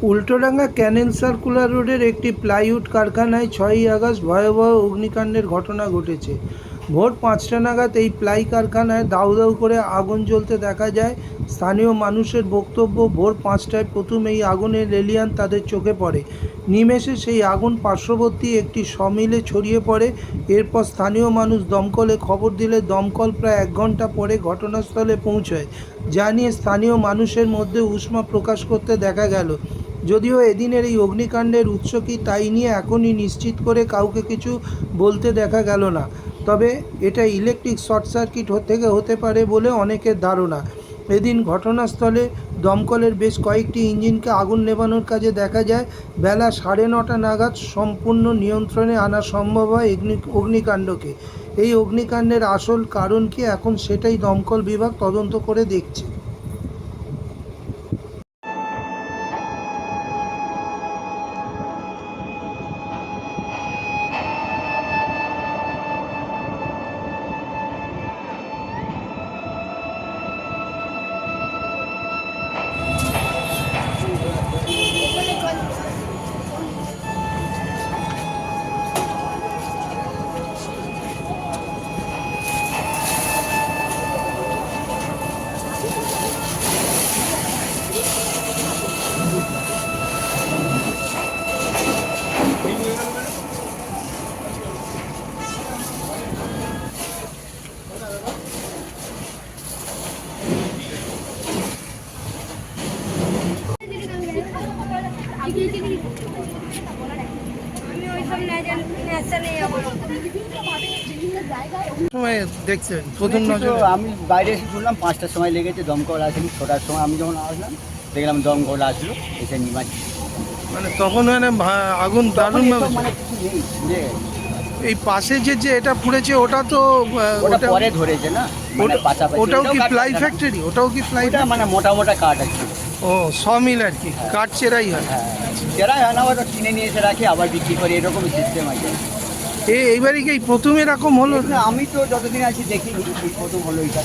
উল্টোডাঙ্গা ক্যানেল circular রোডের একটি plywood কারখানায় 6ই আগস্ট ভয়াবহ অগ্নিকাণ্ডের ঘটনা ঘটেছে। ভোর 5টা নাগাদ এই প্লাই কারখানায় দাউ দাউ করে আগুন জ্বলতে দেখা যায়। স্থানীয় মানুষের বক্তব্য, ভোর 5টায় প্রথম এই আগুনের লেলিহান তাদের চোখে পড়ে। নিমেষে সেই আগুন পার্শ্ববর্তী একটি সমিলে ছড়িয়ে পড়ে। এরপর স্থানীয় মানুষ দমকলে খবর দিলে দমকল প্রায় 1 ঘন্টা পরে ঘটনাস্থলে পৌঁছয়, যা নিয়ে স্থানীয় মানুষের মধ্যে উষ্মা প্রকাশ করতে দেখা গেল। যদিও এদিনের এই অগ্নিকাণ্ডের উৎস কী তাই নিয়ে এখনই নিশ্চিত করে কাউকে কিছু বলতে দেখা গেল না। তবে এটা ইলেকট্রিক শর্ট সার্কিট থেকে হতে পারে বলে অনেকের ধারণা। এদিন ঘটনাস্থলে দমকলের বেশ কয়েকটি ইঞ্জিনকে আগুন নেভানোর কাজে দেখা যায়। বেলা 9:30 নাগাদ সম্পূর্ণ নিয়ন্ত্রণে আনা সম্ভব হয় অগ্নিকাণ্ডকে। এই অগ্নিকাণ্ডের আসল কারণ কি এখন সেটাই দমকল বিভাগ তদন্ত করে দেখছে। দেখছেন প্রথম নজরে আমি বাইরে এসে শুনলাম 5টার সময় লেগেছে, দমকল আসেনি। 6টার সময় আমি যখন আসলাম দেখলাম দমকল আসলো, এসে নিমাচ্ছি। মানে তখন আগুন দারুণভাবে মানে কিছু নেই, পুড়ে গেছে। এই পাশে যে এটা পুড়েছে ওটা তো ওটা পরে ধরেছে না, মানে পাশাপাশি। ওটাও কি প্লাই ফ্যাক্টরি? ওটাও কি প্লাই? মানে মোটা মোটা কাঠ আছে। ও, সমিল আর কি, কাঠ চেরাই হয়। হ্যাঁ, চেরাই হয় না, ওটা কিনে নিয়ে এসে রাখি আবার বিক্রি করে, এরকমই সিস্টেম আছে। এইবারই কি প্রথম এরকম হলো? আমি তো যতদিন আছি দেখিনি, এই প্রথম হলো এটা।